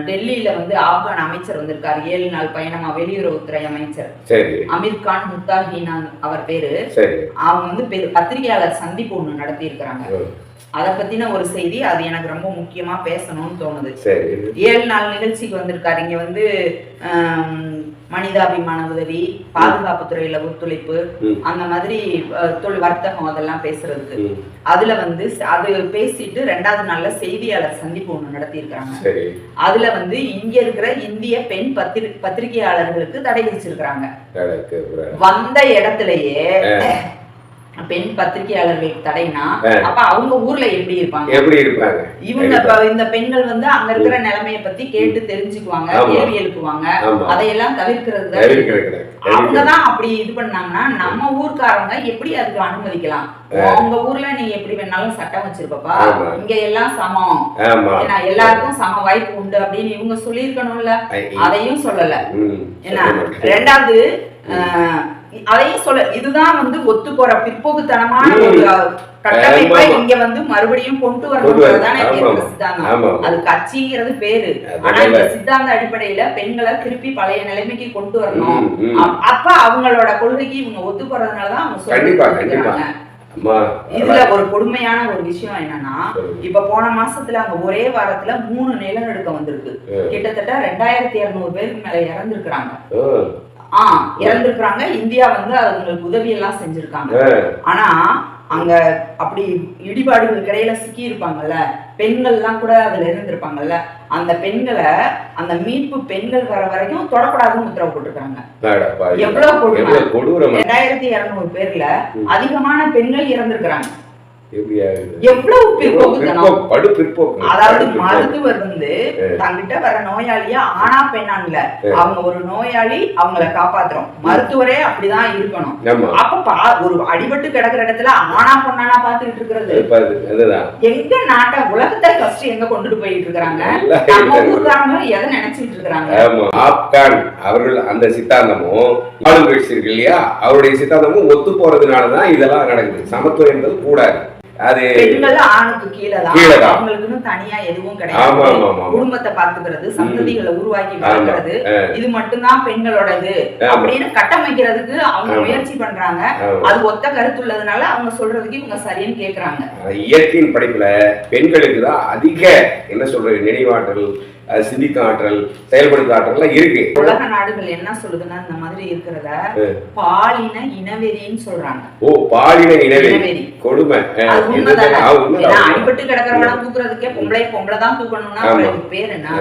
டெல்லியில வந்து ஆப்கான் அமைச்சர் வந்திருக்காரு 7 நாள் பயணமா, வெளியுறவுத்துறை அமைச்சர் அமீர் கான் முத்தாஹினா அவர் பேரு. அவங்க வந்து பத்திரிகையாளர் சந்திப்பு ஒண்ணு நடத்தி இருக்கிறாங்க. அத பத்தின ஒரு செய்தி, அது எனக்கு ரொம்ப முக்கியமா பேசணும்னு தோணுது. 7 நாள் நிகழ்ச்சிக்கு வந்திருக்காரு. இங்க வந்து மனிதாபிமான உதவி, பாதுகாப்பு துறையில ஒத்துழைப்பு, அந்த மாதிரி வர்த்தகம் அதெல்லாம் பேசுறதுக்கு. அதுல வந்து அது பேசிட்டு 2வது நாள்ல செய்தியாளர் சந்திப்பு ஒண்ணு நடத்தி இருக்காங்க. அதுல வந்து இங்க இருக்கிற இந்திய பெண் பத்திரிகையாளர்களுக்கு தடை விதிச்சிருக்காங்க. வந்த இடத்திலேயே பெண் பத்திரிகையாளர்களுக்கு தடைனா அப்ப அவங்க ஊர்ல எப்படி இருப்பாங்க? இவங்க இந்த பெண்கள் வந்து அங்க இருக்கிற நிலைமைய பத்தி கேட்டு தெரிஞ்சுக்குவாங்க, கேள்வி எழுப்புவாங்க. அதையெல்லாம் தவிர்க்கிறது அவங்கதான் அப்படி இது பண்ணாங்கன்னா நம்ம ஊர்க்காரங்க எப்படி அதுக்கு அனுமதிக்கலாம்? அவங்க ஊர்ல நீ எப்படி வேணாலும் சட்டம் வச்சிருப்பா, இங்க எல்லாம் சமம், ஏன்னா எல்லாருக்கும் சம வாய்ப்பு உண்டு அப்படின்னு இவங்க சொல்லியிருக்கணும்ல. அதையும் சொல்லல. ஏன்னா 2வது அதையும் சொல்ல, இதுதான் வந்து ஒத்து போற பிற்போக்குத்தனமான ஒரு கட்டமைப்பை இங்க வந்து மறுபடியும் கொண்டு வரணும்ன்றதுதானே சித்தாந்தம். அது கட்சிங்கிறது பேரு. ஆனா இந்த சித்தாந்த அடிப்படையில பெண்களை திருப்பி பழைய நிலைமைக்கு கொண்டு வரணும். அப்ப அவங்களோட கொள்கைக்கு இவங்க ஒத்து போறதுனாலதான் அவங்க சொல்லிருக்காங்க. இதுல ஒரு கொடுமையான ஒரு விஷயம் என்னன்னா, இப்ப போன மாசத்துல அங்க ஒரே வாரத்துல 3 நிலநடுக்கம் வந்திருக்கு. கிட்டத்தட்ட 2200 பேருக்கு மேல இறந்திருக்கிறாங்க. இறந்திருக்கிறாங்க. இந்தியா வந்து அவங்களுக்கு உதவி எல்லாம் செஞ்சிருக்காங்க. ஆனா அங்க அப்படி இடிபாடுகள் இடையில சிக்கி இருப்பாங்கல்ல, பெண்கள் எல்லாம் கூட அதுல இருந்திருப்பாங்கல்ல, அந்த பெண்களை அந்த மீட்பு பெண்கள் வர வரைக்கும் தொடக்கூடாதுன்னு உத்தரவு போட்டிருக்காங்க. எவ்வளவு கொடூரம்! 2200 பேர்ல அதிகமான பெண்கள் இறந்திருக்கிறாங்க. எவ்வளவு பிற்போக்குத்தனம்! அதாவது மருத்துவர் வந்து தங்கிட்ட வர நோயாளிய ஆனா பெண்ணான்ல, அவங்க ஒரு நோயாளி, அவங்கள காப்பாத்துறோம். மருத்துவரே அப்படிதான் இருக்கணும். அப்ப ஒரு அடிபட்டு கிடக்குற இடத்துல ஆனா பொண்ணானா பாத்துக்கிட்டு இருக்கிறது எங்க நாட்டை உலகத்தை ஃபர்ஸ்ட் எங்க கொண்டுட்டு போயிட்டு இருக்காங்க? நம்ம ஊர்காரங்க எதை நினைச்சிட்டு இருக்காங்க? ஆப்கான் அவர்கள் அந்த சித்தாந்தமும் ஆளுங்கட்சி இருக்கு இல்லையா, அவருடைய சித்தாந்தமும் ஒத்து போறதுனாலதான் இதெல்லாம் நடக்குது. சமத்துவம் என்பது கூடாது. பெண்கள் ஆணுக்கு கீழதான், அவங்களுக்குன்னு தனியா எதுவும் கிடையாது. குடும்பத்தை பார்த்துக்கிறது, சந்ததிகளை உருவாக்கி வளர்க்கிறது, இது மட்டும்தான் பெண்களோட இது அப்படின்னு கட்டமைக்கிறதுக்கு அவங்க முயற்சி பண்றாங்க. அது ஒத்த கருத்துள்ளதுனால அவங்க சொல்றதுக்கு இவங்க சரின்னு கேக்குறாங்க. இயற்கையின் படைப்புல பெண்களுக்கு தான் அதிக என்ன சொல்றது நினைவாற்றல், சிந்திக்க ஆற்றல், செயல்படுத்த ஆற்றல் இருக்கு. உலக நாடுகள் என்ன சொல்லுதுன்னா இந்த மாதிரி இருக்கிறத பாலின இனவெறின்னு சொல்றாங்க. பாலின இனவெறி கொடுமை. அடிபட்டு கிடக்கிறவங்க தூக்குறதுக்கே பொம்பளை தான் தூக்கணும்னா பேர் என்ன?